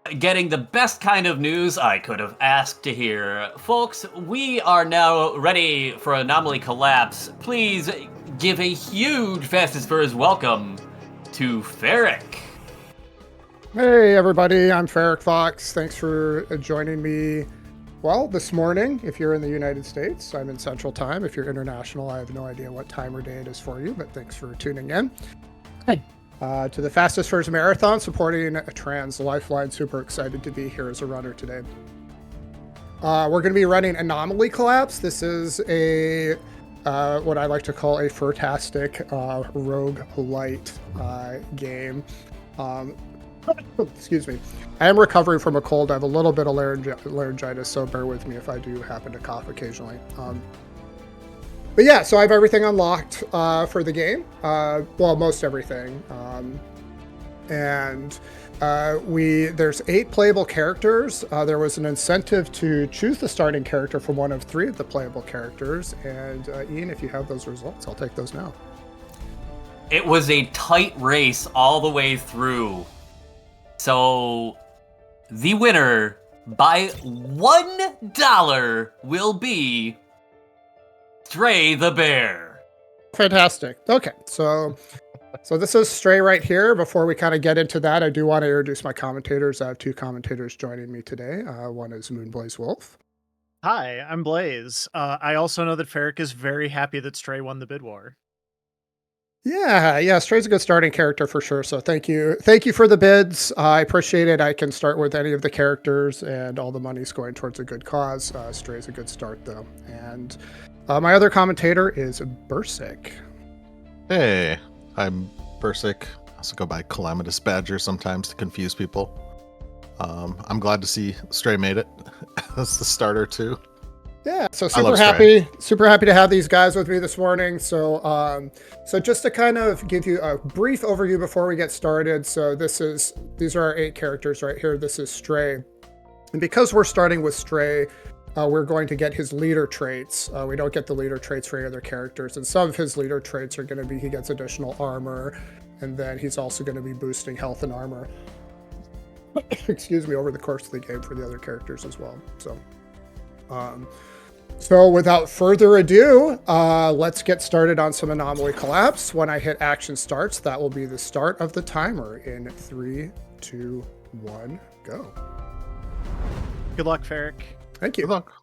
Getting the best kind of news I could have asked to hear. Folks, we are now ready for Anomaly Collapse. Please give a huge Fastest Furs welcome to Ferric. Hey everybody, I'm Ferric Fox. Thanks for joining me. Well, this morning, if you're in the United States, I'm in Central Time. If you're international, I have no idea what time or day it is for you, but thanks for tuning in. Hey. To the Fastest Furs Marathon, supporting a trans Lifeline. Super excited to be here as a runner today. We're going to be running Anomaly Collapse. This is a what I like to call a furtastic roguelite game. Excuse me. I am recovering from a cold. I have a little bit of laryngitis, so bear with me if I do happen to cough occasionally. But yeah, so I have everything unlocked for the game. Well, most everything. And there's 8 playable characters. There was an incentive to choose the starting character from one of 3 of the playable characters. And Ian, if you have those results, I'll take those now. It was a tight race all the way through. So, the winner by $1 will be Stray the Bear. Fantastic. Okay, so this is Stray right here. Before we kind of get into that, I do want to introduce my commentators. I have 2 commentators joining me today. One is Moonblaze Wolf. Hi, I'm Blaze. I also know that Ferric is very happy that Stray won the bid war. Yeah, Stray's a good starting character for sure. So thank you for the bids. I appreciate it. I can start with any of the characters, and all the money's going towards a good cause. Stray's a good start though. And my other commentator is Bursic. Hey, I'm Bursic. I also go by Calamitous Badger sometimes to confuse people. I'm glad to see Stray made it as the starter too. Yeah, so super happy to have these guys with me this morning. So just to kind of give you a brief overview before we get started. So these are our 8 characters right here. This is Stray. And because we're starting with Stray, we're going to get his leader traits. We don't get the leader traits for any other characters. And some of his leader traits are going to be he gets additional armor, and then he's also going to be boosting health and armor. Excuse me, over the course of the game for the other characters as well. So without further ado, let's get started on some Anomaly Collapse. When I hit action starts, that will be the start of the timer in 3, 2, 1, go. Good luck, Ferric. Thank you. Good luck.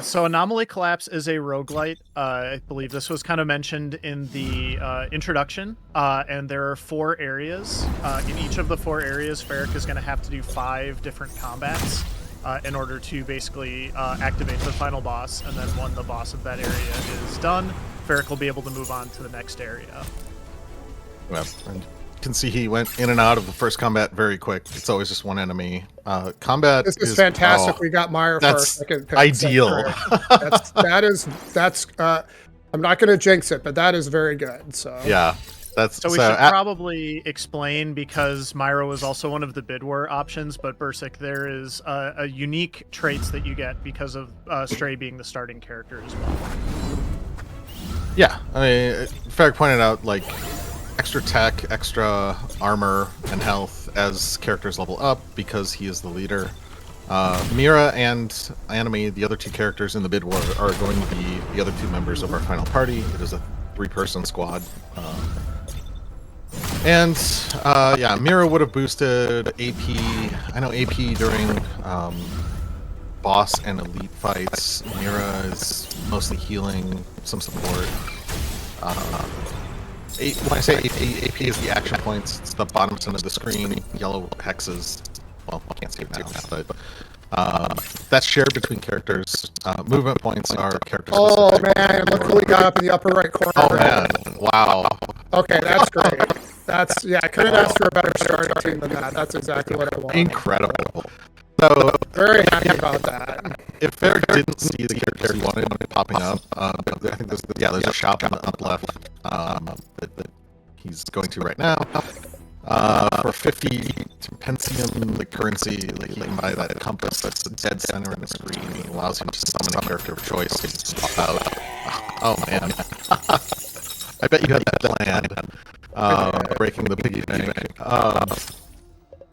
So Anomaly Collapse is a roguelite. I believe this was kind of mentioned in the introduction. And there are 4 areas. In each of the 4 areas, Ferric is going to have to do 5 different combats in order to basically activate the final boss. And then when the boss of that area is done, Ferric will be able to move on to the next area. Well, and you can see he went in and out of the first combat very quick. It's always just one enemy. Combat This is fantastic. We got Meyer for our that's second pick. ideal. That's I'm not going to jinx it, but that is very good. So Yeah, So we should probably explain, because Myro is also one of the bid war options, but Bursic, there is a unique traits that you get because of Stray being the starting character as well. Yeah, I mean, Ferric pointed out, like, extra tech, extra armor and health as characters level up because he is the leader. Mira and Anomaly, the other 2 characters in the bid war, are going to be the other 2 members of our final party. It is a 3-person squad. Yeah, Mira would have boosted AP. I know AP during boss and elite fights. Mira is mostly healing, some support. When I say AP is the action points, it's the bottom center of the screen, yellow hexes. Well, I can't see it now, but that's shared between characters. Movement points are character specific. Oh man, look who we got up in the upper right corner. Oh man, wow. Okay, that's great. I couldn't ask for a better starting team than that. That's exactly what I wanted. Incredible. So very happy about that. If Ferric didn't see the character he wanted popping up, I think there's a shop on the up left that he's going to right now. For 50 Pentium like currency, like you can buy that compass that's the dead center in the screen. It allows you to summon a character of choice to pop out. Oh man. I bet you had that plan. breaking the piggy bank.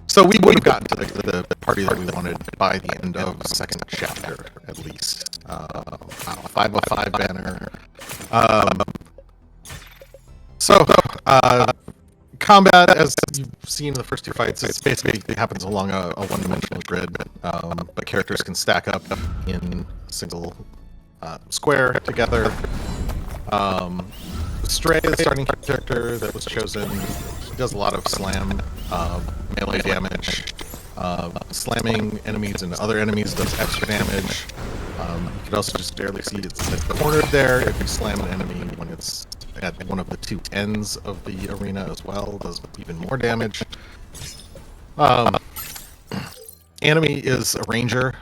So we would have gotten to the party that we wanted by the end of the second chapter, at least. 505 banner. Combat, as you've seen in the first two fights, it basically happens along a one-dimensional grid, but characters can stack up in a single square together. Stray, the starting character that was chosen, he does a lot of slam, melee damage. Slamming enemies and other enemies does extra damage. You can also just barely see it's like cornered there. If you slam an enemy when it's at one of the two ends of the arena as well, does even more damage. Enemy is a ranger,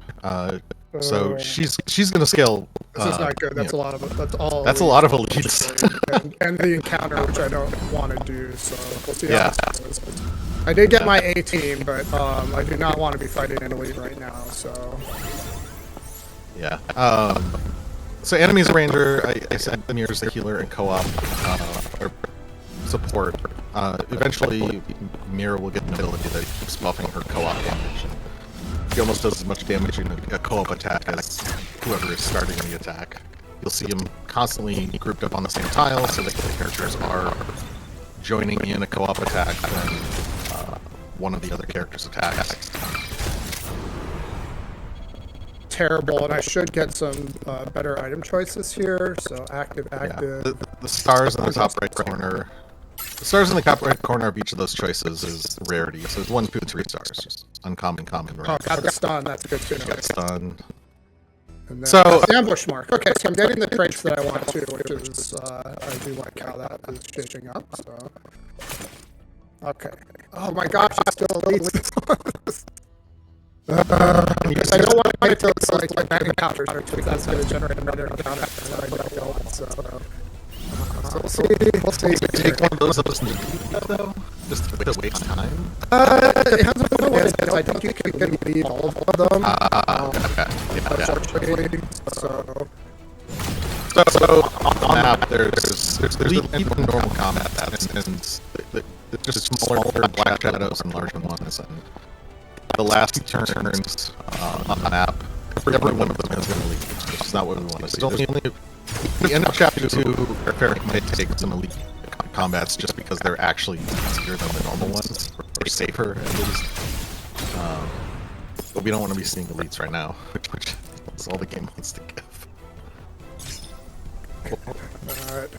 so she's going to scale. This is not good. That's a lot of that's all. That's a lot of elites. and the encounter, which I don't want to do. So we'll see how this goes. I did get my A team, but I do not want to be fighting an elite right now. So yeah. So enemy's a ranger. I said Mirror's the healer and co-op or support. Eventually, Mirror will get an ability that keeps buffing her co-op damage. He almost does as much damage in a co-op attack as whoever is starting the attack. You'll see him constantly grouped up on the same tile, so that the characters are joining in a co-op attack when one of the other characters attacks. Terrible, and I should get some better item choices here. So active. Yeah. The stars in the top right corner. The stars in the top right corner of each of those choices is rarity. So there's 1, 2, 3 stars. Uncommon, common, rare. Oh, got the stun. That's good to know. Got stun. And then So ambush mark. Okay, so I'm getting the traits that I want to, which is I do like how that is changing up. So okay. Oh my gosh, it's still elites. I don't want to fight those like bad encounters, because that's going to generate another encounter. And I don't. So we'll see. take one of those up though, just to waste time. It has a what it is. I think you can leave all of them. Unfortunately, So on the map, there's elite and normal combat maps, and there's just smaller black shadows and larger ones. And the last two turns on the map, every one of them is going to lead, which is not what we want to see. There's only the end of chapter 2, Fair might take some elite combats just because they're actually easier than the normal ones, or safer at least. But we don't want to be seeing elites right now, which is all the game wants to give. Alright.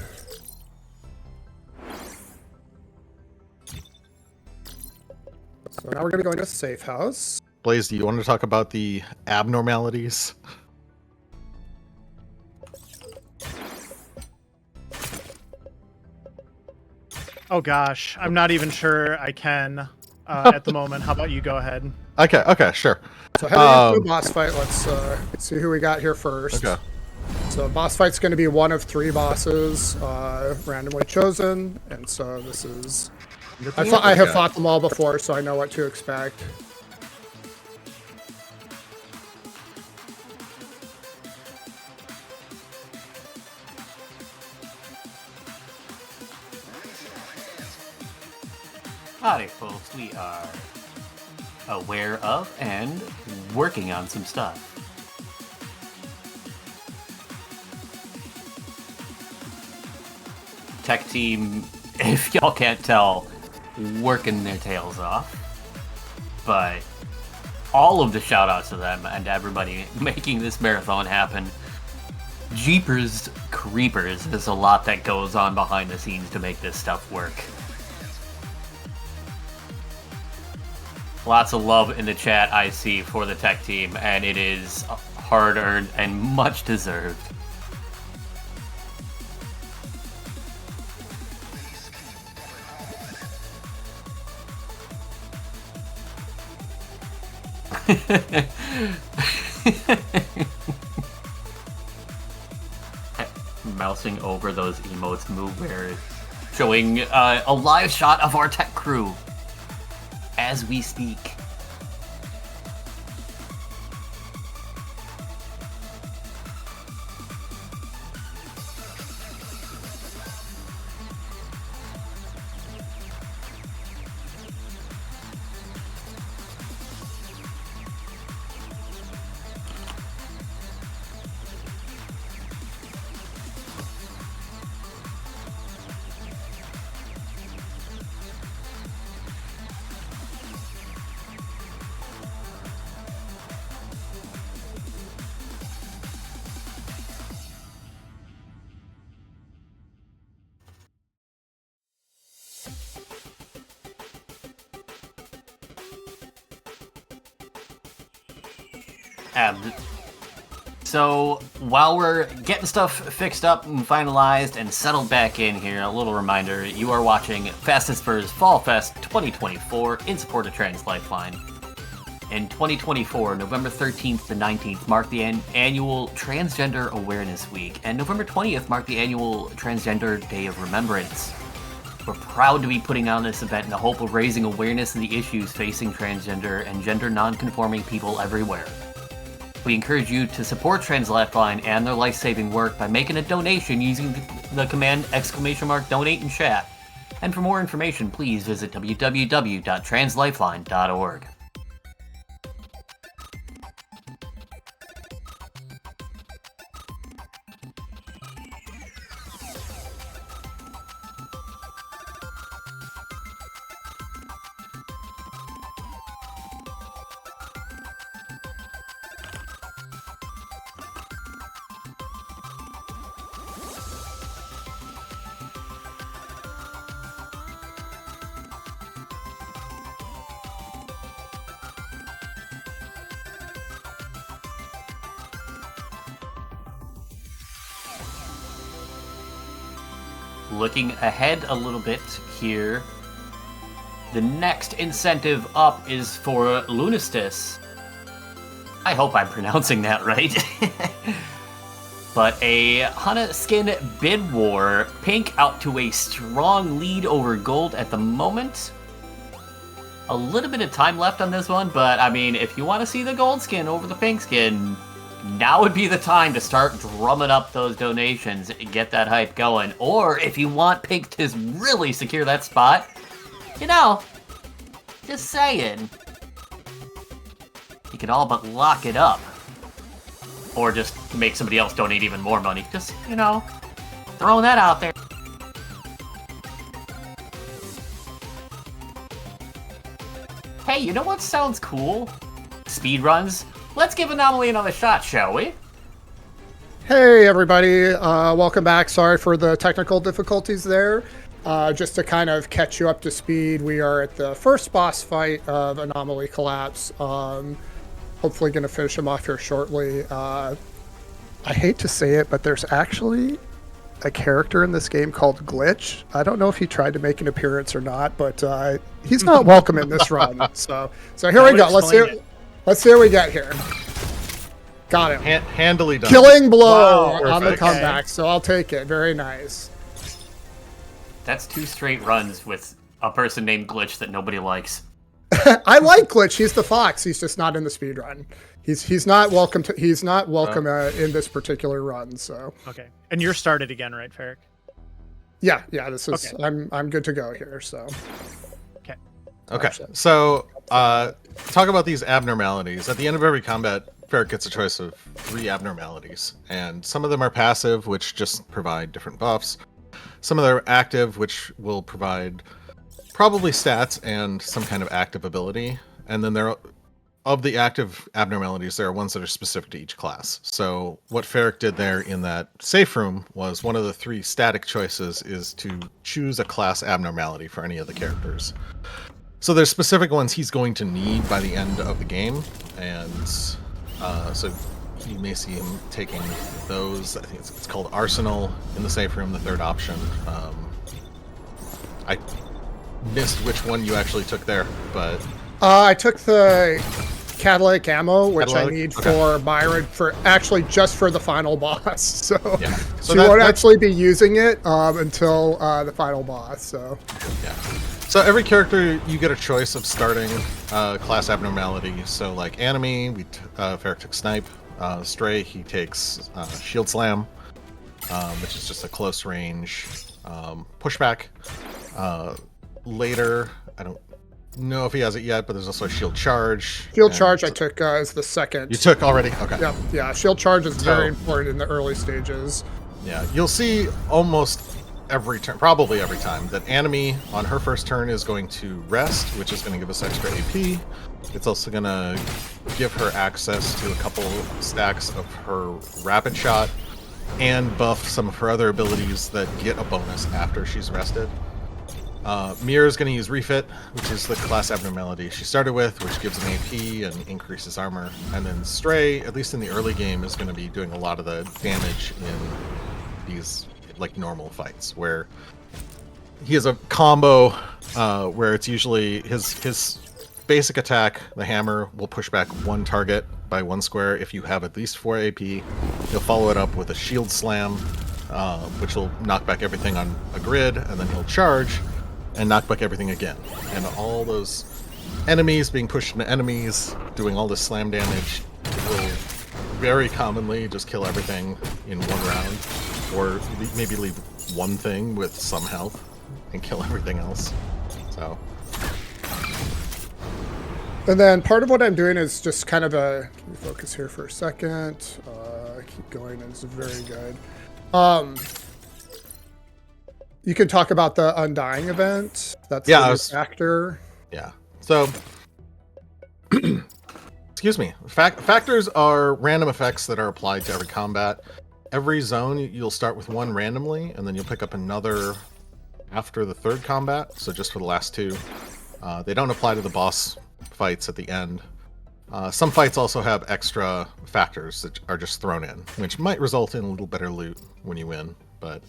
So now we're going to go into safe house. Blaze, do you want to talk about the abnormalities? Oh gosh, I'm not even sure I can at the moment. How about you go ahead? Okay, sure. So heading into a boss fight, let's see who we got here first. Okay. So boss fight's going to be one of 3 bosses randomly chosen, and so this is... I have fought them all before, so I know what to expect. Howdy, folks. We are aware of and working on some stuff. Tech team, if y'all can't tell, working their tails off. But all of the shout outs to them and everybody making this marathon happen. Jeepers creepers, there's a lot that goes on behind the scenes to make this stuff work. Lots of love in the chat I see for the tech team, and it is hard-earned and much deserved. Mousing over those emotes move where showing a live shot of our tech crew as we speak. So while we're getting stuff fixed up and finalized and settled back in here, a little reminder, you are watching Fast and Spurs Fall Fest 2024 in support of Trans Lifeline. In 2024, November 13th to 19th marked the annual Transgender Awareness Week, and November 20th marked the annual Transgender Day of Remembrance. We're proud to be putting on this event in the hope of raising awareness of the issues facing transgender and gender non-conforming people everywhere. We encourage you to support Trans Lifeline and their life-saving work by making a donation using the command !donate in chat. And for more information, please visit www.translifeline.org. Looking ahead a little bit here, the next incentive up is for Lunistis. I hope I'm pronouncing that right. But a Hana skin bid war, pink out to a strong lead over gold at the moment. A little bit of time left on this one, but I mean, if you want to see the gold skin over the pink skin, now would be the time to start drumming up those donations and get that hype going. Or if you want pink to really secure that spot, you know, just saying, you can all but lock it up. Or just make somebody else donate even more money. Just, you know, throwing that out there. Hey, you know what sounds cool? Speedruns. Let's give Anomaly another shot, shall we? Hey everybody, welcome back. Sorry for the technical difficulties there. Just to kind of catch you up to speed, we are at the first boss fight of Anomaly Collapse. Hopefully going to finish him off here shortly. I hate to say it, but there's actually a character in this game called Glitch. I don't know if he tried to make an appearance or not, but he's not welcome in this run. So here we go. Let's see what we got here. Got him. Handily done. Killing blow on the Perfect. comeback, so I'll take it. Very nice. That's 2 straight runs with a person named Glitch that nobody likes. I like Glitch. He's the fox. He's just not in the speed run. He's not welcome to. He's not welcome in this particular run. So Okay, and you're started again, right, Ferric? yeah. This is. Okay. I'm good to go here. So Okay, so talk about these abnormalities. At the end of every combat, Ferric gets a choice of 3 abnormalities, and some of them are passive, which just provide different buffs. Some of them are active, which will provide probably stats and some kind of active ability. And then of the active abnormalities, there are ones that are specific to each class. So what Ferric did there in that safe room was one of the 3 static choices is to choose a class abnormality for any of the characters. So there's specific ones he's going to need by the end of the game, and so you may see him taking those. I think it's called Arsenal in the safe room, the 3rd option. I missed which one you actually took there, but I took the catalytic ammo, which Catalytic? I need Okay. for Byron just for the final boss. So, yeah. so you won't actually be using it until the final boss. So Yeah. So every character, you get a choice of starting class abnormality. So like Anomaly, Ferric took Snipe. Stray, he takes Shield Slam, which is just a close range pushback. Later, I don't know if he has it yet, but there's also a Shield Charge. Shield Charge I took as the second. You took already? Okay. Yeah. Shield Charge is very important in the early stages. Yeah, you'll see almost every turn, probably every time, that Anomaly on her first turn is going to rest, which is going to give us extra AP. It's also going to give her access to a couple stacks of her Rapid Shot and buff some of her other abilities that get a bonus after she's rested. Mir is going to use Refit, which is the class abnormality she started with, which gives an AP and increases armor. And then Stray, at least in the early game, is going to be doing a lot of the damage in these like normal fights, where he has a combo where it's usually his basic attack, the hammer, will push back one target by 1 square if you have at least 4 AP. He'll follow it up with a shield slam, which will knock back everything on a grid, and then he'll charge and knock back everything again. And all those enemies being pushed into enemies, doing all this slam damage, will very commonly just kill everything in 1 round, or maybe leave one thing with some health and kill everything else. So. And then part of what I'm doing is just kind of a, let me focus here for a second. Keep going, it's very good. You can talk about the Undying event. That's the new factor. Yeah. So, excuse me. Factors are random effects that are applied to every combat. Every zone, you'll start with 1 randomly, and then you'll pick up another after the 3rd combat. So just for the last 2. They don't apply to the boss fights at the end. Some fights also have extra factors that are just thrown in, which might result in a little better loot when you win. But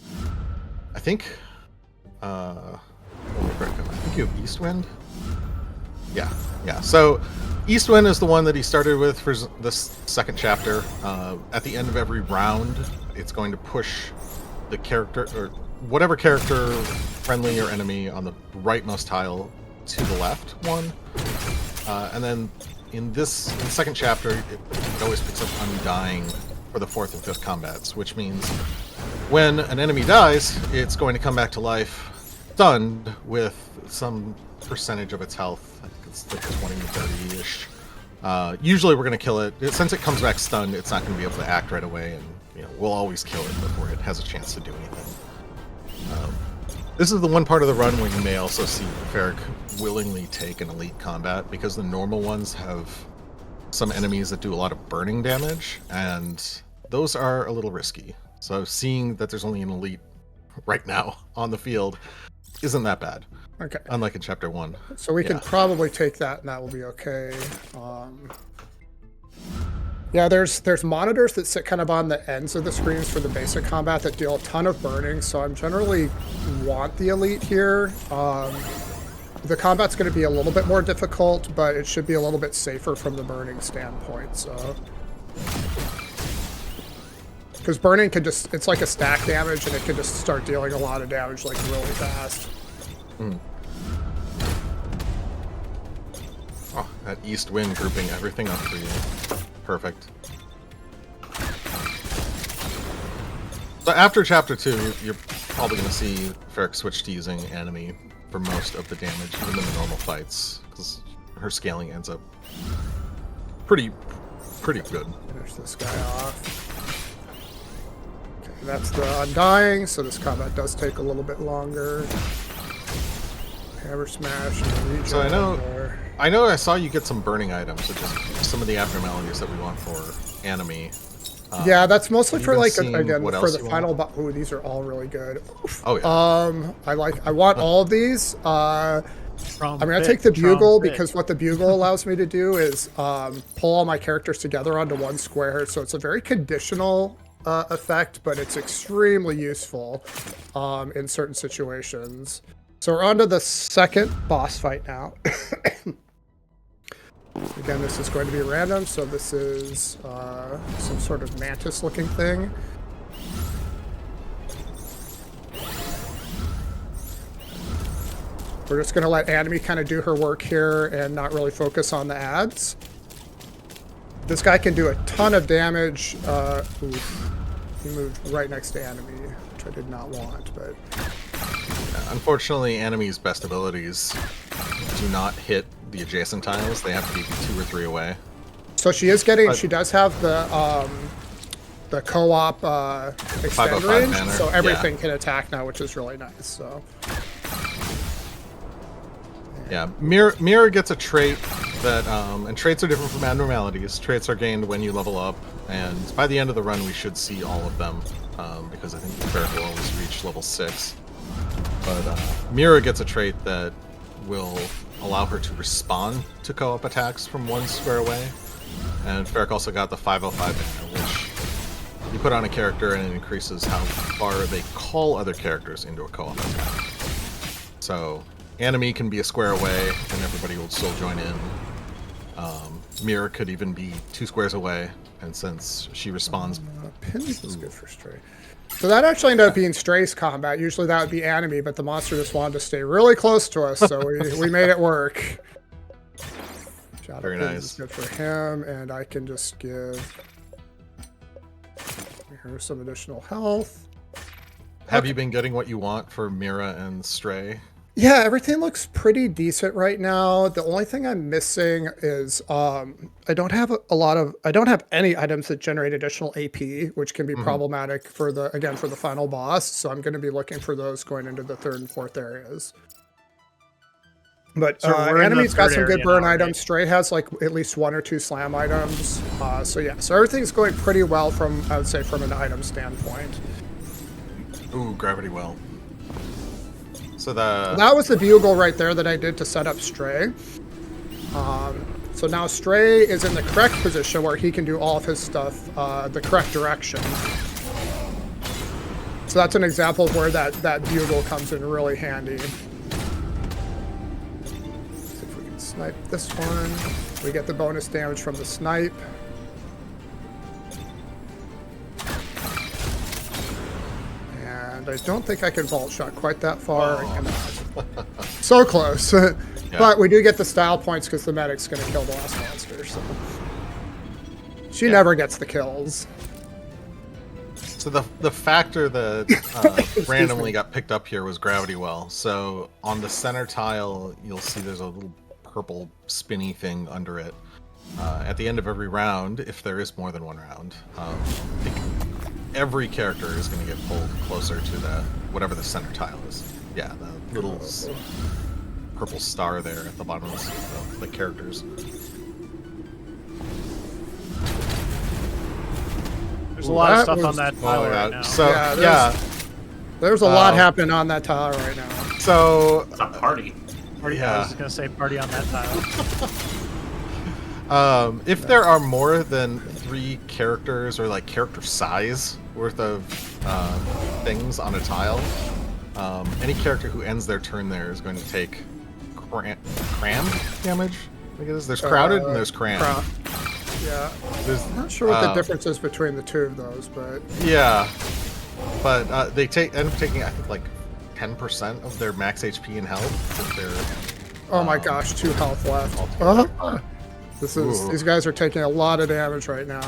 I think, I think you have Eastwind. Yeah. So Eastwind is the one that he started with for this 2nd chapter. At the end of every round, it's going to push the character, or whatever character, friendly or enemy, on the rightmost tile to the left one. And then in the 2nd chapter, it always picks up Undying for the 4th and 5th combats, which means when an enemy dies, it's going to come back to life stunned with some percentage of its health. I think it's like 20 to 30-ish. Usually we're going to kill it. Since it comes back stunned, it's not going to be able to act right away, and we'll always kill it before it has a chance to do anything. This is the one part of the run where you may also see Ferric willingly take an elite combat, because the normal ones have some enemies that do a lot of burning damage, and those are a little risky. So seeing that there's only an elite right now on the field isn't that bad. Okay. Unlike in Chapter 1. So we can probably take that, and that will be okay. Yeah, there's monitors that sit kind of on the ends of the screens for the basic combat that deal a ton of burning, so I'm generally want the elite here. The combat's going to be a little bit more difficult, but it should be a little bit safer from the burning standpoint, so. Because burning can just, it's like a stack damage, and it can just start dealing a lot of damage like really fast. Oh, that east wind grouping everything up for you. Perfect. So after Chapter 2, you're probably going to see Ferric switch to using Anomaly for most of the damage, even in the normal fights, because her scaling ends up pretty good. Finish this guy off. Okay, that's the Undying, so this combat does take a little bit longer. Hammer smash. So I know I saw you get some burning items, which is some of the abnormalities that we want for Anomaly. Yeah, that's mostly for like again for the final. Oh, these are all really good. Oof. Oh yeah. I want all of these. I'm gonna take the bugle because what the bugle allows me to do is pull all my characters together onto 1 square. So it's a very conditional effect, but it's extremely useful in certain situations. So we're on to the 2nd boss fight now. Again, this is going to be random, so this is some sort of mantis-looking thing. We're just going to let Anomaly kind of do her work here and not really focus on the ads. This guy can do a ton of damage. Oof. He moved right next to Anomaly, which I did not want, but... Unfortunately, Anomaly's best abilities do not hit the adjacent tiles. They have to be 2 or 3 away. So she is getting, she does have the co-op extend range, banner. So everything can attack now, which is really nice. So yeah, Mirror gets a trait that, and traits are different from abnormalities. Traits are gained when you level up, and by the end of the run, we should see all of them, because I think the Ferric will always reach level 6. But Mira gets a trait that will allow her to respond to co-op attacks from 1 square away. And Ferric also got the 505 banner, which you put on a character and it increases how far they call other characters into a co-op attack. So Anomaly can be a square away and everybody will still join in. Mira could even be 2 squares away, and since she responds... Pins is good for Stray. So that actually ended up being Stray's combat. Usually that would be Anomaly, but the monster just wanted to stay really close to us, so we made it work. Very nice. Is good for him, and I can just give her some additional health. Have you been getting what you want for Mira and Stray? Yeah, everything looks pretty decent right now. The only thing I'm missing is I don't have any items that generate additional AP, which can be problematic for the final boss. So I'm going to be looking for those going into the 3rd and 4th areas. But So Anomaly's got some good burn now, right? items. Stray has like at least 1 or 2 slam items. So yeah, so everything's going pretty well from, I would say, from an item standpoint. Ooh, gravity well. So that was the bugle right there that I did to set up Stray. So now Stray is in the correct position where he can do all of his stuff the correct direction. So that's an example of where that bugle comes in really handy. See if we can snipe this one. We get the bonus damage from the snipe. And I don't think I can vault shot quite that far. I cannot. So close. Yeah. But we do get the style points because the medic's going to kill the last monster. So she never gets the kills. So the factor that randomly got picked up here was gravity well. So on the center tile, you'll see there's a little purple spinny thing under it. At the end of every round, if there is more than 1 round, I think every character is going to get pulled closer to whatever the center tile is. Yeah, the little purple star there at the bottom of the characters. There's a lot of stuff on that tile right now. So there's a lot happening on that tile right now. So it's a party. I was going to say party on that tile. If there are more than 3 characters or like character size worth of things on a tile, any character who ends their turn there is going to take cram damage. I think it is. There's crowded and there's cram. Yeah. I'm not sure what the difference is between the 2 of those, but yeah. But they end up taking, I think, like 10% of their max HP and health. If they're, oh my gosh, 2 health left. These guys are taking a lot of damage right now.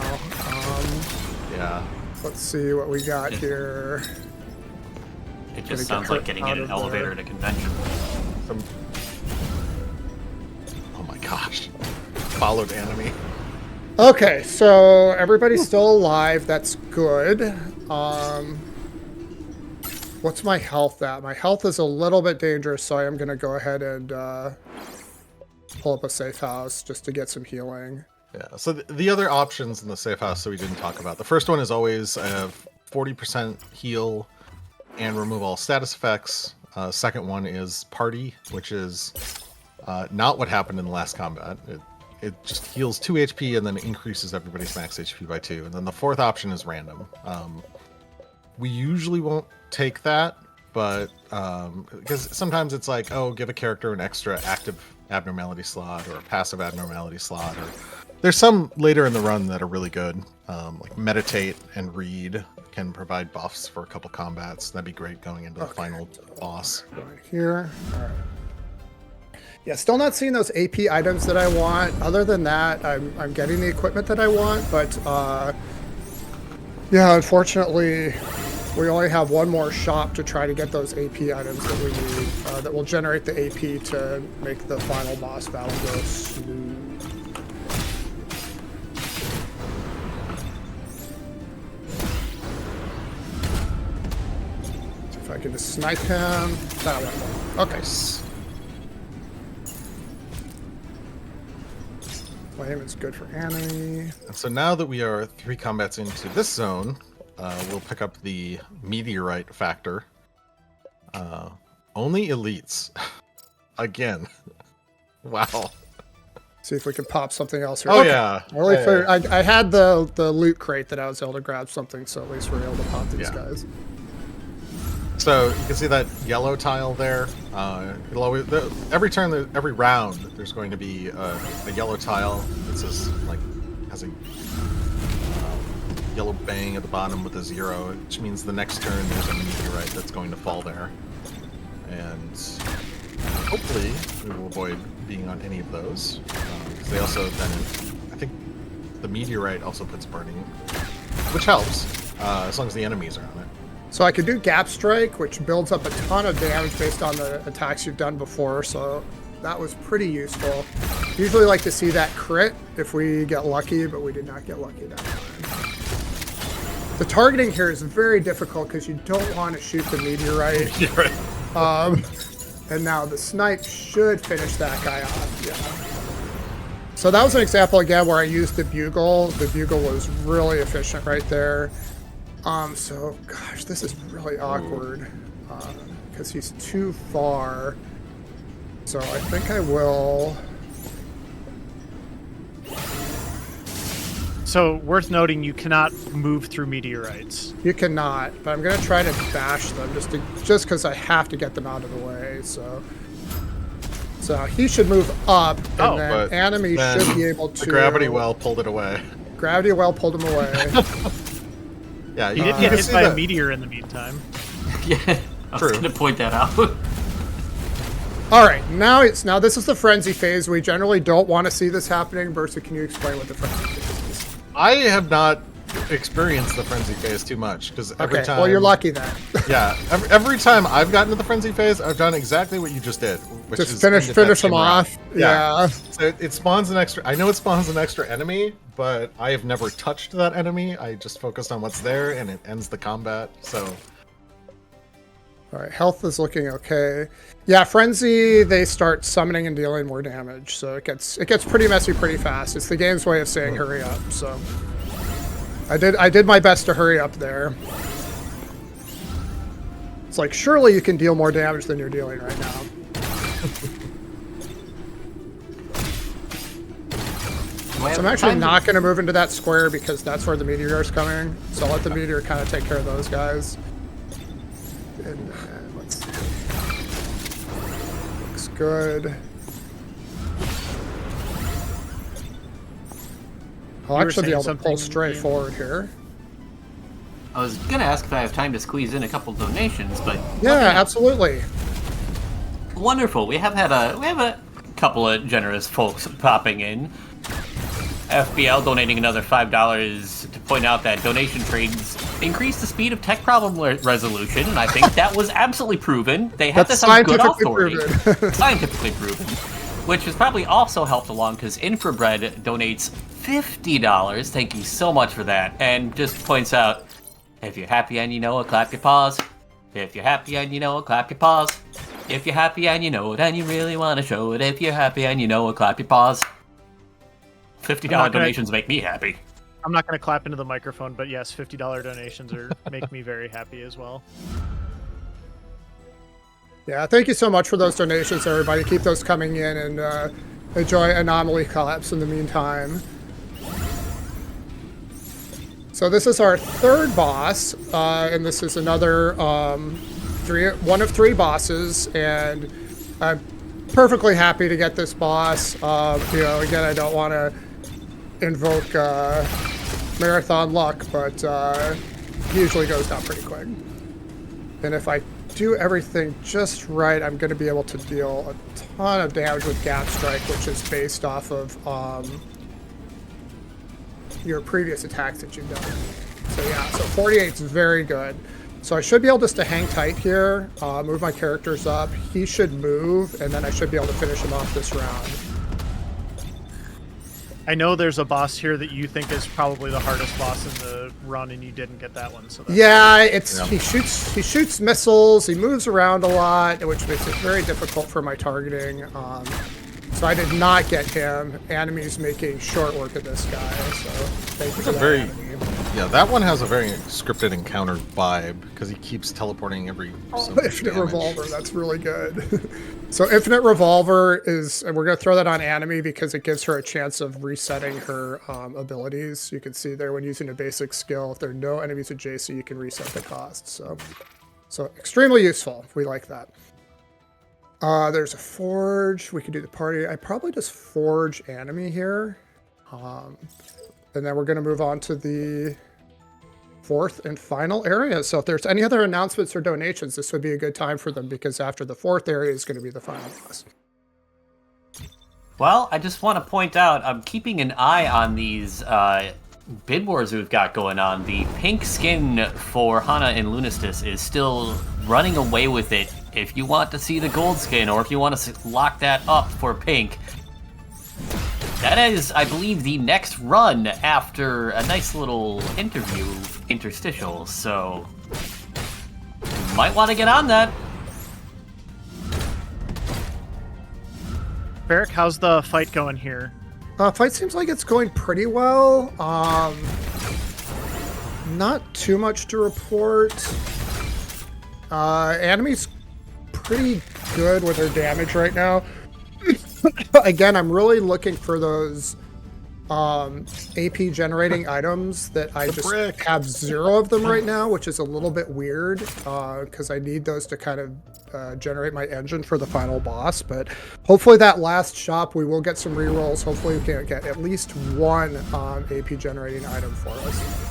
Yeah. Let's see what we got here. It just sounds like getting in an elevator at a convention. Oh my gosh. Followed enemy. Okay, so everybody's still alive. That's good. What's my health at? My health is a little bit dangerous, so I am going to go ahead and pull up a safe house just to get some healing. Yeah, so the other options in the safe house that we didn't talk about. The first one is always 40% heal and remove all status effects. Second one is party, which is not what happened in the last combat. It just heals 2 HP and then increases everybody's max HP by 2. And then the fourth option is random. We usually won't take that, but because sometimes it's like, oh, give a character an extra active abnormality slot or a passive abnormality slot, or there's some later in the run that are really good, like meditate and read can provide buffs for a couple combats. That'd be great going into the final boss. Right here. All right. Yeah, still not seeing those AP items that I want. Other than that, I'm getting the equipment that I want, but yeah, unfortunately, we only have one more shop to try to get those AP items that we need that will generate the AP to make the final boss battle go smooth. See if I can just snipe him. That one. Okay. Flame is good for Annie. And so now that we are 3 combats into this zone, we'll pick up the meteorite factor. Only elites. Again. Wow. See if we can pop something else here. Oh, Okay. yeah. Really fair. I had the loot crate that I was able to grab something, so at least we're able to pop these guys. So you can see that yellow tile there. It'll always, every turn, every round, there's going to be a yellow tile that says, like, has a yellow bang at the bottom with a 0, which means the next turn there's a meteorite that's going to fall there. And hopefully we will avoid being on any of those. Because they also then, I think the meteorite also puts burning, which helps, as long as the enemies are on it. So I could do Gap Strike, which builds up a ton of damage based on the attacks you've done before, so that was pretty useful. Usually like to see that crit if we get lucky, but we did not get lucky that time. The targeting here is very difficult because you don't want to shoot the meteorite. And now the snipe should finish that guy off. Yeah. So that was an example again where I used the bugle. The bugle was really efficient right there. So gosh, this is really awkward because he's too far. So I think I will. So worth noting, you cannot move through meteorites. You cannot, but I'm gonna try to bash them just because I have to get them out of the way. So he should move up, and then Anomaly should be able to. The gravity well pulled it away. Gravity well pulled him away. Yeah, he did get hit by a meteor in the meantime. Yeah, I was gonna point that out. All right, now this is the frenzy phase. We generally don't want to see this happening. Bersa, can you explain what the frenzy phase is? I have not experienced the frenzy phase too much because every time. Well, you're lucky then. Yeah, every time I've gotten to the frenzy phase, I've done exactly what you just did, which just is finish them off. Yeah. So it spawns an extra. I know it spawns an extra enemy, but I have never touched that enemy. I just focused on what's there, and it ends the combat. So. All right, health is looking okay. Yeah, frenzy, they start summoning and dealing more damage, so it gets pretty messy pretty fast. It's the game's way of saying hurry up. So I did my best to hurry up there. It's like surely you can deal more damage than you're dealing right now. So I'm actually not going to move into that square because that's where the meteor is coming. So I'll let the meteor kind of take care of those guys. And let's see. Looks good. I'll actually be able to pull straight forward here. I was gonna ask if I have time to squeeze in a couple donations, but yeah, absolutely. Wonderful. We have a couple of generous folks popping in. FBL donating another $5 to point out that donation trades increase the speed of tech problem resolution, and I think that was absolutely proven. They had this on good authority. Scientifically proven. Which has probably also helped along because Infrared donates $50. Thank you so much for that. And just points out, if you're happy and you know it, clap your paws. If you're happy and you know it, clap your paws. If you're happy and you know it and you really want to show it, if you're happy and you know it, clap your paws. $50 donations make me happy. I'm not going to clap into the microphone, but yes, $50 donations make me very happy as well. Yeah, thank you so much for those donations, everybody. Keep those coming in, and enjoy Anomaly collapse in the meantime. So this is our third boss, and this is another one of three bosses, and I'm perfectly happy to get this boss. Again, I don't want to invoke marathon luck, but he usually goes down pretty quick. And if I do everything just right, I'm going to be able to deal a ton of damage with Gap Strike, which is based off of your previous attacks that you've done. So yeah, so 48 is very good. So I should be able just to hang tight here, move my characters up. He should move, and then I should be able to finish him off this round. I know there's a boss here that you think is probably the hardest boss in the run, and you didn't get that one. So he shoots missiles. He moves around a lot, which makes it very difficult for my targeting. So I did not get him. Anime's making short work of this guy, so thank you for that, Anime. Yeah, that one has a very scripted encounter vibe because he keeps teleporting every. Infinite Revolver, that's really good. So Infinite Revolver is, and we're gonna throw that on Anime because it gives her a chance of resetting her abilities. You can see there when using a basic skill, if there are no enemies adjacent, you can reset the cost. So extremely useful. We like that. There's a forge. We can do the party. I probably just forge Anime here. And then we're going to move on to the fourth and final area. So if there's any other announcements or donations, this would be a good time for them because after the fourth area is going to be the final boss. Well, I just want to point out, I'm keeping an eye on these bid wars we've got going on. The pink skin for Hana and Lunistis is still running away with it. If you want to see the gold skin, or if you want to lock that up for pink, that is, I believe, the next run after a nice little interstitial, so you might want to get on that. Barrick, how's the fight going here? Fight seems like it's going pretty well. Not too much to report. Anime's pretty good with her damage right now. Again, I'm really looking for those AP generating items that I just have 0 of them right now, which is a little bit weird because I need those to kind of generate my engine for the final boss. But hopefully that last shop, we will get some rerolls. Hopefully we can get at least one AP generating item for us.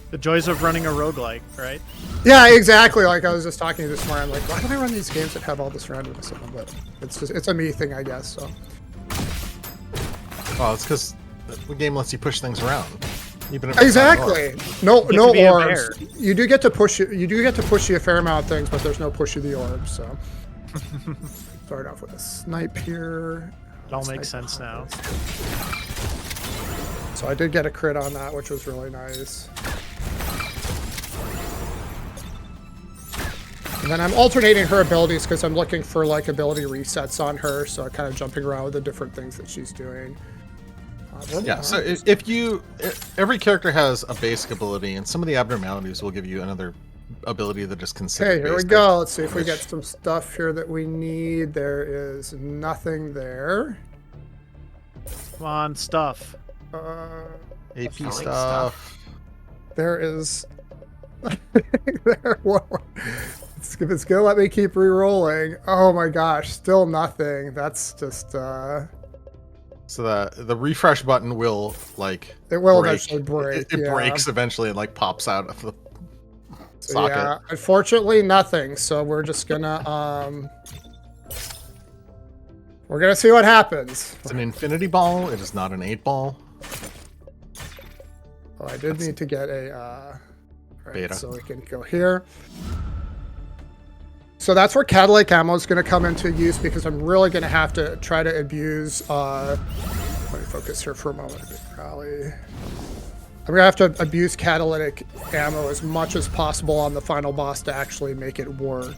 The joys of running a roguelike, right? Yeah, exactly. Like I was just talking to you this morning, I'm like, why do I run these games that have all this randomness in them? But it's a me thing, I guess. So. Well, it's because the game lets you push things around. Even if exactly. No orbs. You do get to push. You do get to push you a fair amount of things, but there's no push of the orbs. So. Start off with a snipe here. It all makes sense now. So I did get a crit on that, which was really nice. And then I'm alternating her abilities because I'm looking for like ability resets on her, so I'm kind of jumping around with the different things that she's doing. Yeah, so every character has a basic ability, and some of the abnormalities will give you another ability that is considered Okay, here basic, we go. Let's see if we get some stuff here that we need. There is nothing there. Come on, stuff. AP stuff. There is... there. It's gonna let me keep re-rolling. Oh my gosh, still nothing. That's just So the refresh button will like it will eventually break. It breaks eventually and like pops out of the socket. Yeah, unfortunately nothing. So we're just gonna we're gonna see what happens. It's an infinity ball. It is not an 8-ball. Oh, I did need to get a beta. So we can go here. So that's where catalytic ammo is going to come into use because I'm really going to have to try to abuse. Let me focus here for a moment. Rally. I'm going to have to abuse catalytic ammo as much as possible on the final boss to actually make it work.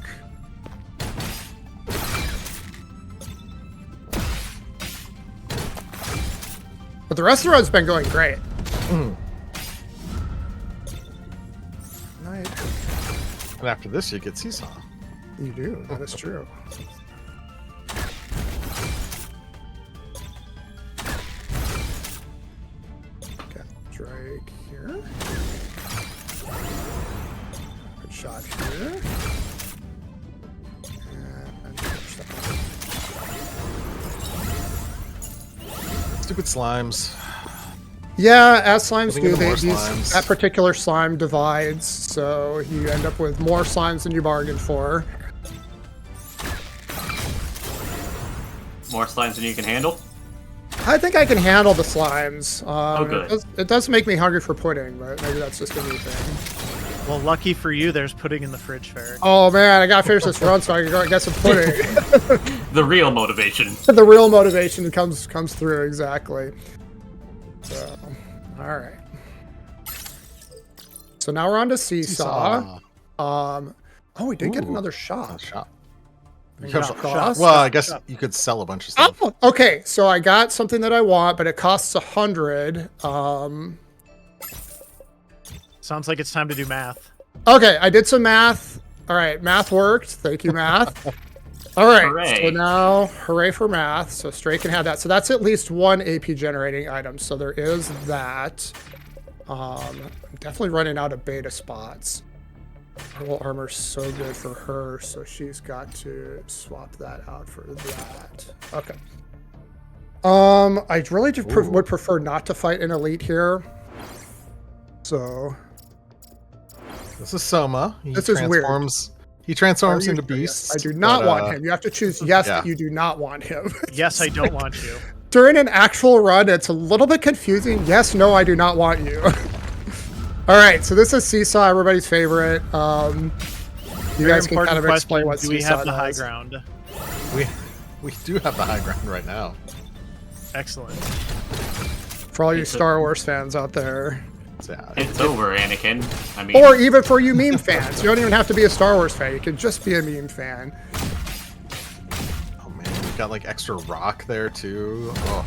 But the rest of the run's been going great. And after this, you get Seesaw. You do. That is true. Okay, Drake here. Good shot here. And Stupid slimes. yeah, as slimes do, slimes. that particular slime divides, so you end up with more slimes than you bargained for. More slimes than you can handle? I think I can handle the slimes. Good. It does make me hungry for pudding, but maybe that's just a me thing. Well, lucky for you, there's pudding in the fridge, Ferric. Oh man, I gotta finish this run so I can go get some pudding. The real motivation. The real motivation comes through, exactly. So, all right. So now we're on to Seesaw. Oh, we did get another shop. Cross. Well, I guess you could sell a bunch of stuff. Oh, okay, so I got something that I want, but it costs 100. Sounds like it's time to do math. Okay, I did some math. All right, math worked. Thank you, math. All right, Hooray. so now, hooray for math. So Stray can have that. So that's at least one AP generating item. So there is that. I'm definitely running out of beta spots. Herbal armor's so good for her, so she's got to swap that out for that. Okay. I really would prefer not to fight an elite here. So this is Soma. This is weird. He transforms into beasts. I do not want him. You have to choose yes that you do not want him. Yes, I don't want you. During an actual run, it's a little bit confusing. Yes, no, I do not want you. All right, so this is Seesaw, everybody's favorite. You guys can kind of explain what Seesaw do we have the does. high ground? We do have the high ground right now. Excellent. For all you Star Wars fans out there. It's over, Anakin. I mean, Or even for you meme fans. You don't even have to be a Star Wars fan. You can just be a meme fan. Oh man, we got like extra rock there too. Oh.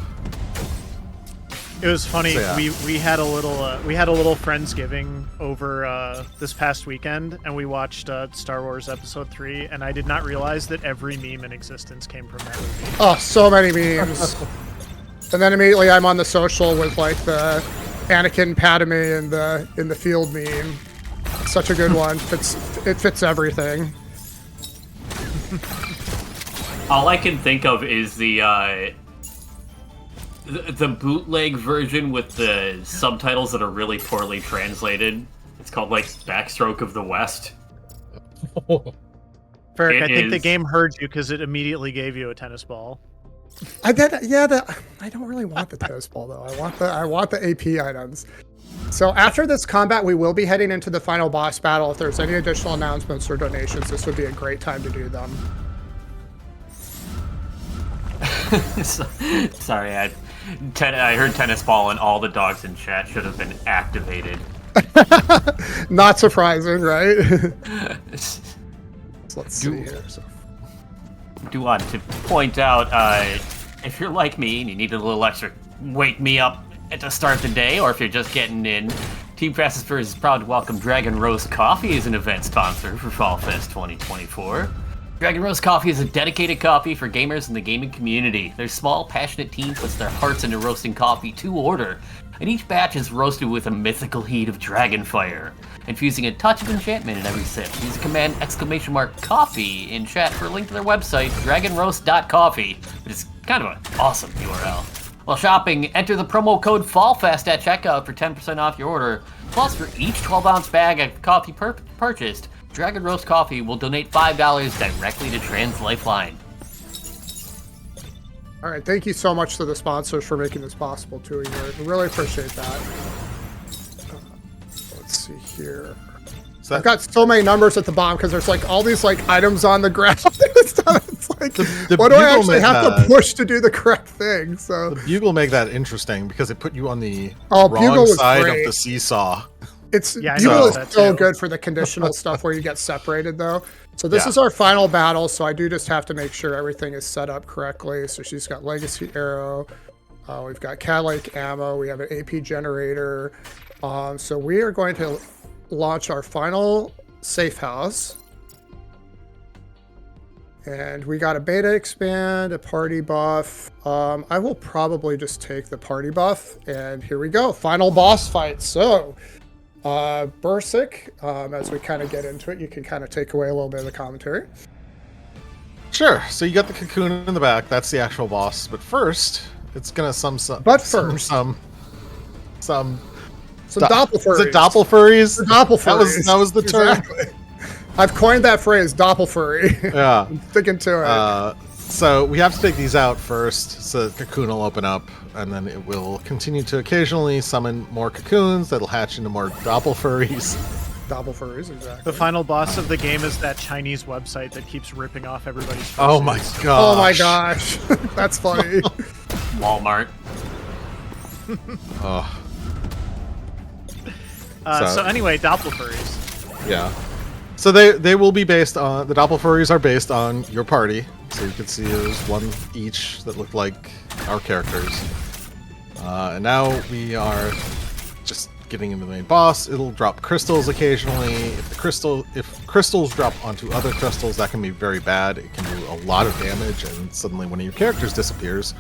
It was funny. So, yeah. We had a little Friendsgiving over this past weekend, and we watched Star Wars Episode 3, and I did not realize that every meme in existence came from that movie. Oh, so many memes. And then immediately I'm on the social with like the Anakin Padme in the field meme. Such a good one. It fits everything. all I can think of is the bootleg version with the subtitles that are really poorly translated. It's called like Backstroke of the West. Ferric, I think the game heard you because it immediately gave you a tennis ball. I don't really want the tennis ball though. I want the AP items. So after this combat, we will be heading into the final boss battle. If there's any additional announcements or donations, this would be a great time to do them. Sorry, I heard tennis ball and all the dogs in chat should have been activated. Not surprising, right? So let's see here. So. Do want to point out, if you're like me and you need a little extra wake me up at the start of the day, or if you're just getting in, Team Fastest Furious is proud to welcome Dragon Roast Coffee as an event sponsor for Fall Fest 2024. Dragon Roast Coffee is a dedicated coffee for gamers in the gaming community. Their small, passionate team puts their hearts into roasting coffee to order, and each batch is roasted with a mythical heat of dragon fire, infusing a touch of enchantment in every sip. Use command !coffee in chat for a link to their website, dragonroast.coffee, which is kind of an awesome URL. While shopping, enter the promo code FALLFEST at checkout for 10% off your order. Plus, for each 12-ounce bag of coffee purchased, Dragon Roast Coffee will donate $5 directly to Trans Lifeline. All right, thank you so much to the sponsors for making this possible too. We really appreciate that. Let's see here. So I've got so many numbers at the bottom because there's like all these like items on the ground. It's like, what do I actually have to push to do the correct thing? So the bugle make that interesting because it put you on the wrong side of the seesaw. Bugle is so good for the conditional stuff where you get separated though. So this is our final battle, so I do just have to make sure everything is set up correctly. So she's got Legacy Arrow, we've got Catalytic Ammo, we have an AP generator. So we are going to launch our final safe house. And we got a beta expand, a party buff. I will probably just take the party buff, and here we go, final boss fight. So Bursic, as we kind of get into it, you can kind of take away a little bit of the commentary. Sure. So you got the cocoon in the back. That's the actual boss. But first, it's gonna some doppelfurries. Is it doppelfurries? Doppelfurries. That was the term. Exactly. I've coined that phrase, doppelfurry. Yeah. I'm sticking to it. So we have to take these out first, so the cocoon will open up, and then it will continue to occasionally summon more cocoons that'll hatch into more doppelfurries. Doppelfurries, exactly. The final boss of the game is that Chinese website that keeps ripping off everybody's faces. Oh my gosh. Oh my gosh. That's funny. Walmart. So anyway, doppelfurries. Yeah. So they will be based on, the Doppelfurries are based on your party. So you can see there's one each that look like our characters. And now we are just getting into the main boss. It'll drop crystals occasionally. If crystals drop onto other crystals, that can be very bad. It can do a lot of damage, and suddenly one of your characters disappears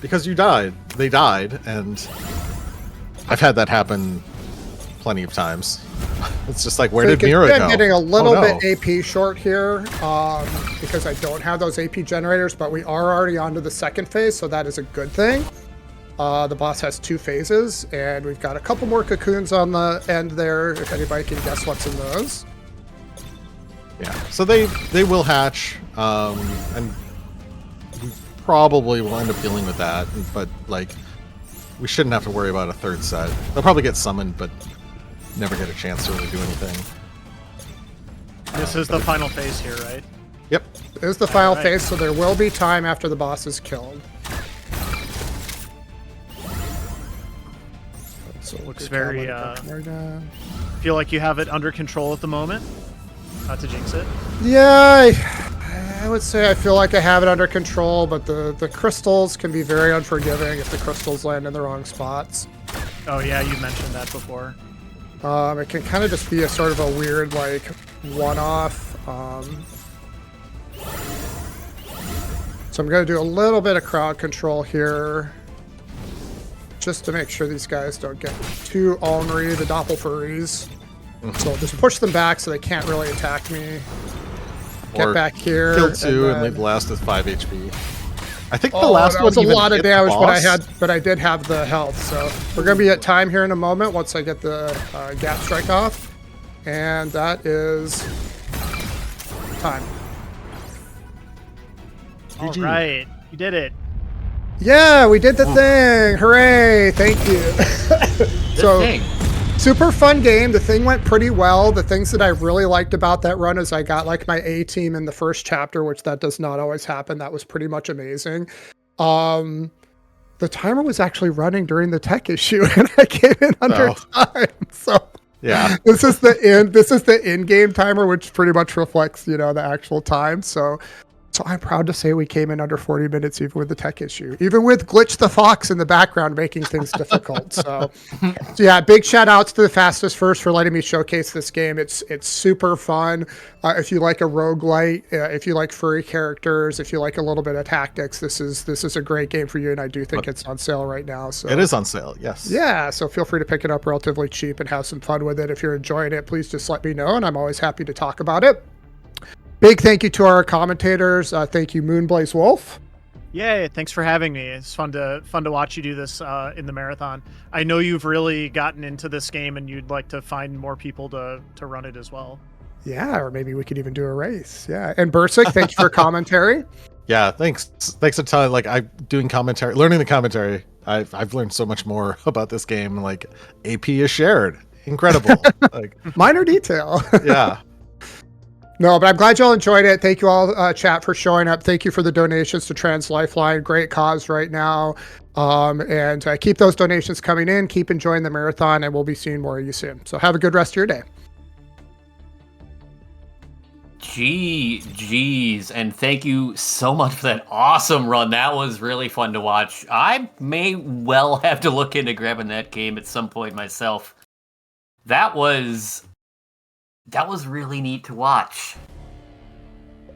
because you died. They died, and I've had that happen plenty of times. It's just like, where did Mira go? I'm getting a little bit AP short here because I don't have those AP generators, but we are already onto the second phase, so that is a good thing. The boss has 2 phases, and we've got a couple more cocoons on the end there, if anybody can guess what's in those. Yeah, so they will hatch, and we probably will end up dealing with that, but like, we shouldn't have to worry about a third set. They'll probably get summoned, but never get a chance to really do anything. This is the final phase here, right? Yep. This is the final phase, so there will be time after the boss is killed. So looks very, feel like you have it under control at the moment. Not to jinx it. Yeah, I would say I feel like I have it under control, but the crystals can be very unforgiving if the crystals land in the wrong spots. Oh yeah, you mentioned that before. It can kind of just be a sort of a weird, like, one-off. So I'm going to do a little bit of crowd control here, just to make sure these guys don't get too ornery, the Doppelfurries. So just push them back so they can't really attack me. Get back here. Kill 2 and leave the last with 5 HP. I think the last that one was a even lot of hit the damage, boss. but I did have the health. So we're going to be at time here in a moment once I get the gap strike off. And that is time. All right, you did it. Yeah, we did the thing. Hooray. Thank you. So super fun game. The thing went pretty well. The things that I really liked about that run is I got like my A team in the first chapter, which that does not always happen. That was pretty much amazing. The timer was actually running during the tech issue and I came in under time. So yeah, this is the in-game timer, which pretty much reflects, the actual time. So I'm proud to say we came in under 40 minutes, even with the tech issue, even with Glitch the Fox in the background making things difficult. So yeah, big shout outs to the Fastest First for letting me showcase this game. It's super fun. If you like a roguelite, if you like furry characters, if you like a little bit of tactics, this is a great game for you. And I do think it's on sale right now. So it is on sale. Yes. Yeah. So feel free to pick it up relatively cheap and have some fun with it. If you're enjoying it, please just let me know. And I'm always happy to talk about it. Big thank you to our commentators. Thank you, Moonblaze Wolf. Yay, thanks for having me. It's fun to watch you do this in the marathon. I know you've really gotten into this game and you'd like to find more people to run it as well. Yeah, or maybe we could even do a race. Yeah. And Bursic, thank you for commentary. Yeah, thanks a ton. Like, I'm doing commentary, learning the commentary. I've learned so much more about this game. Like, AP is shared. Incredible. Like, minor detail. Yeah. No, but I'm glad you all enjoyed it. Thank you all, chat, for showing up. Thank you for the donations to Trans Lifeline. Great cause right now. And keep those donations coming in. Keep enjoying the marathon, and we'll be seeing more of you soon. So have a good rest of your day. Geez, and thank you so much for that awesome run. That was really fun to watch. I may well have to look into grabbing that game at some point myself. That was really neat to watch.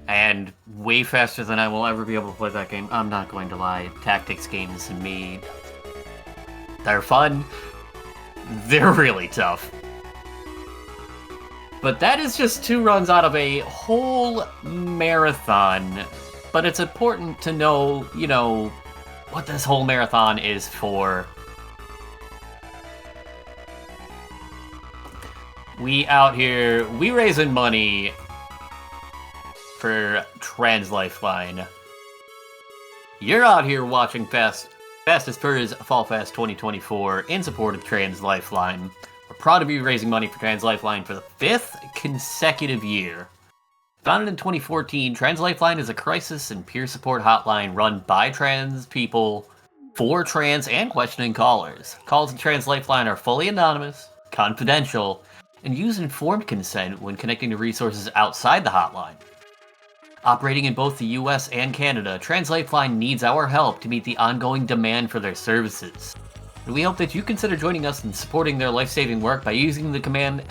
And way faster than I will ever be able to play that game. I'm not going to lie. Tactics games and me, they're fun. They're really tough. But that is just 2 runs out of a whole marathon. But it's important to know, what this whole marathon is for. We out here, we raising money for Trans Lifeline. You're out here watching Fastest Furs Fall Fast 2024 in support of Trans Lifeline. We're proud to be raising money for Trans Lifeline for the 5th consecutive year. Founded in 2014, Trans Lifeline is a crisis and peer support hotline run by trans people for trans and questioning callers. Calls to Trans Lifeline are fully anonymous, confidential, and use informed consent when connecting to resources outside the hotline. Operating in both the US and Canada, Lifeline needs our help to meet the ongoing demand for their services. And we hope that you consider joining us in supporting their life-saving work by using the command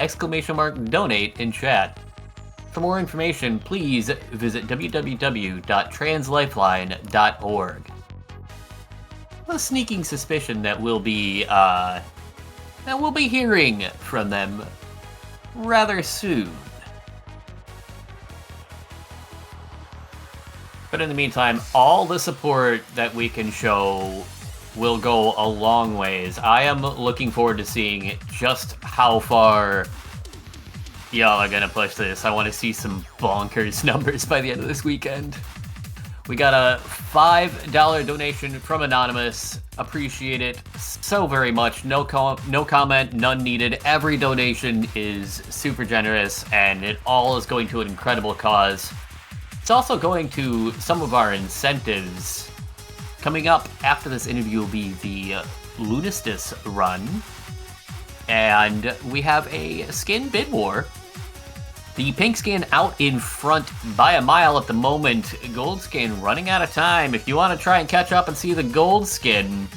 !donate in chat. For more information, please visit www.translifeline.org. A sneaking suspicion that we'll be hearing from them rather soon. But in the meantime, all the support that we can show will go a long ways. I am looking forward to seeing just how far y'all are gonna push this. I want to see some bonkers numbers by the end of this weekend. We got a $5 donation from Anonymous. Appreciate it so very much. No comment, none needed. Every donation is super generous, and it all is going to an incredible cause. It's also going to some of our incentives. Coming up after this interview will be the Lunistis run. And we have a skin bid war. The pink skin out in front by a mile at the moment. Gold skin running out of time. If you want to try and catch up and see the gold skin,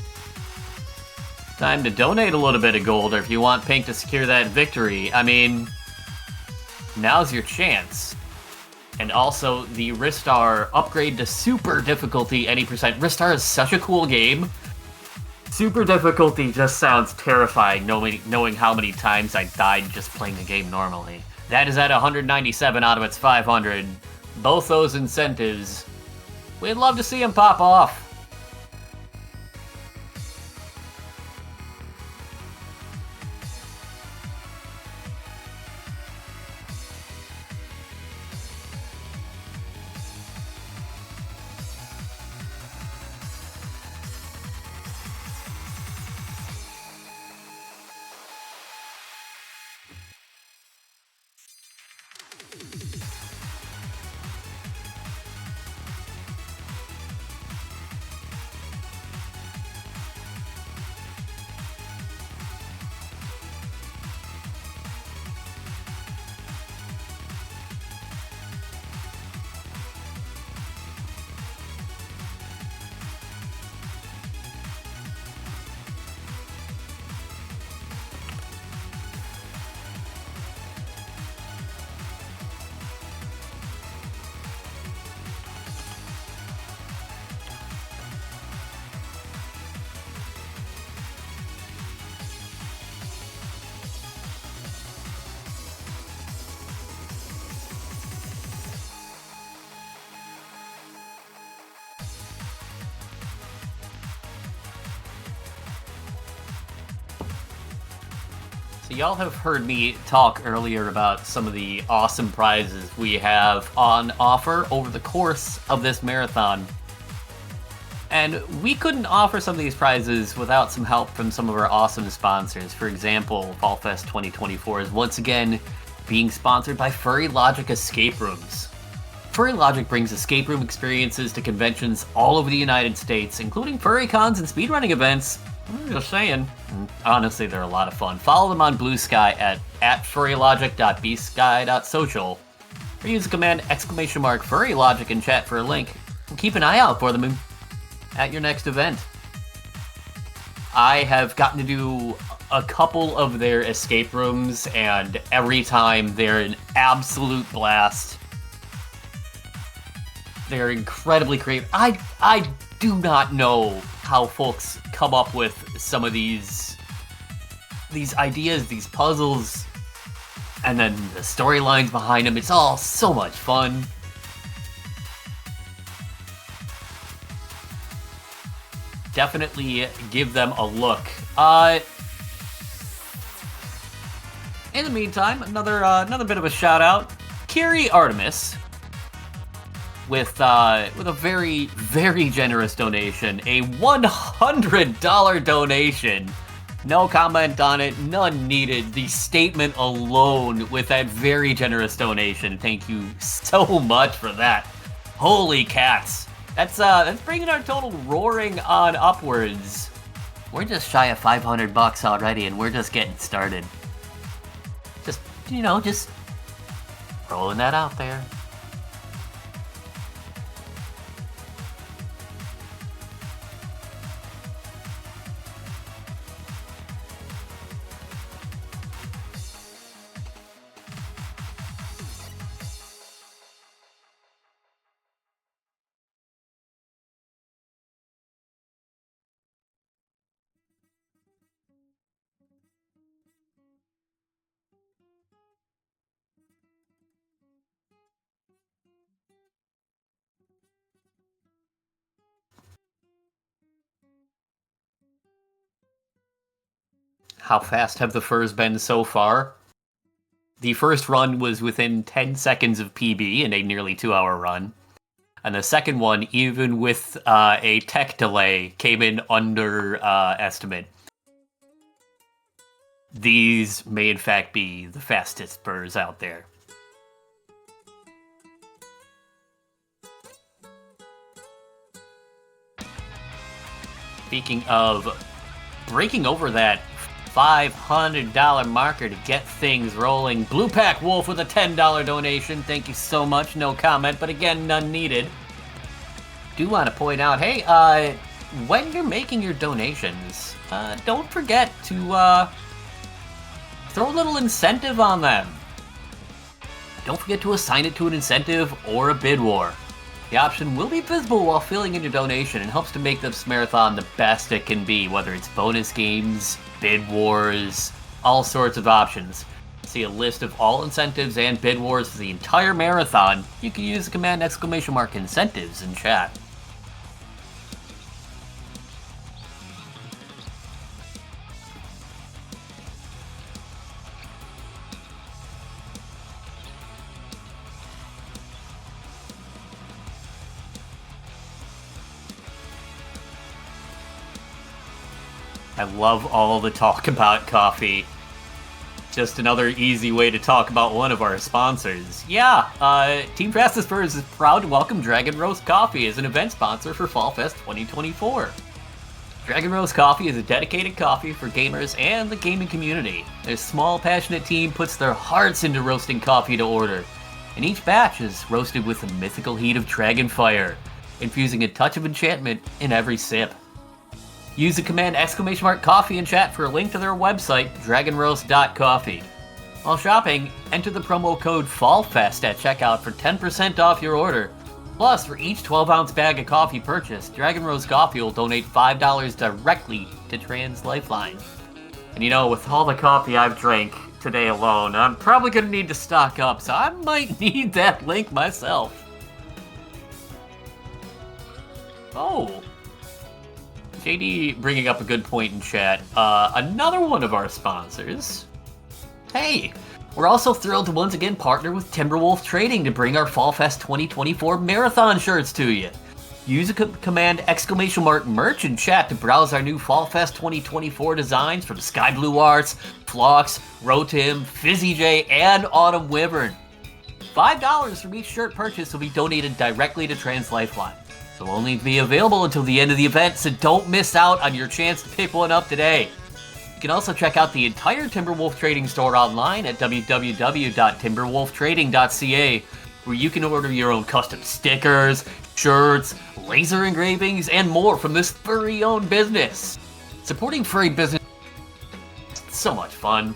time to donate a little bit of gold, or if you want pink to secure that victory, I mean, now's your chance. And also, the Ristar upgrade to super difficulty any percent. Ristar is such a cool game. Super difficulty just sounds terrifying, knowing how many times I died just playing the game normally. That is at 197 out of its 500. Both those incentives, we'd love to see them pop off. So y'all have heard me talk earlier about some of the awesome prizes we have on offer over the course of this marathon. And we couldn't offer some of these prizes without some help from some of our awesome sponsors. For example, Fall Fest 2024 is once again being sponsored by Furry Logic Escape Rooms. Furry Logic brings escape room experiences to conventions all over the United States, including furry cons and speedrunning events. I'm just saying. Honestly, they're a lot of fun. Follow them on Blue Sky at furrylogic.bsky.social, or use the command !FurryLogic in chat for a link. And keep an eye out for them at your next event. I have gotten to do a couple of their escape rooms, and every time they're an absolute blast. They're incredibly creative. I do not know how folks come up with some of these ideas, these puzzles, and then the storylines behind them. It's all so much fun. Definitely give them a look. In the meantime, another bit of a shout out. Kiri Artemis, with a very, very generous donation, a $100 donation. No comment on it, none needed. The statement alone with that very generous donation. Thank you so much for that. Holy cats. That's bringing our total roaring on upwards. We're just shy of $500 already, and we're just getting started. Just just throwing that out there. How fast have the furs been so far? The first run was within 10 seconds of PB in a nearly 2-hour run. And the second one, even with a tech delay, came in under estimate. These may in fact be the fastest furs out there. Speaking of breaking over that $500 marker to get things rolling, Blue Pack Wolf with a $10 donation. Thank you so much. No comment, but again, none needed. Do want to point out, hey, when you're making your donations, don't forget to throw a little incentive on them. Don't forget to assign it to an incentive or a bid war. The option will be visible while filling in your donation and helps to make this marathon the best it can be, whether it's bonus games, bid wars, all sorts of options. See a list of all incentives and bid wars for the entire marathon. You can use the command !incentives in chat. I love all the talk about coffee. Just another easy way to talk about one of our sponsors. Yeah, Team Fastest Furs is proud to welcome Dragon Roast Coffee as an event sponsor for Fall Fest 2024. Dragon Roast Coffee is a dedicated coffee for gamers and the gaming community. Their small, passionate team puts their hearts into roasting coffee to order, and each batch is roasted with the mythical heat of dragon fire, infusing a touch of enchantment in every sip. Use the command !coffee in chat for a link to their website, dragonroast.coffee. While shopping, enter the promo code FALLFEST at checkout for 10% off your order. Plus, for each 12-ounce bag of coffee purchased, Dragon Roast Coffee will donate $5 directly to Trans Lifeline. And with all the coffee I've drank today alone, I'm probably going to need to stock up, so I might need that link myself. Oh. JD bringing up a good point in chat. Another one of our sponsors. Hey, we're also thrilled to once again partner with Timberwolf Trading to bring our Fall Fest 2024 marathon shirts to you. Use the command !merch in chat to browse our new Fall Fest 2024 designs from Sky Blue Arts, Phlox, Rotim, Fizzy J, and Autumn Wyvern. $5 from each shirt purchase will be donated directly to Trans Lifeline. They'll only be available until the end of the event, so don't miss out on your chance to pick one up today. You can also check out the entire Timberwolf Trading store online at www.timberwolftrading.ca, where you can order your own custom stickers, shirts, laser engravings, and more from this furry-owned business. Supporting furry business is so much fun.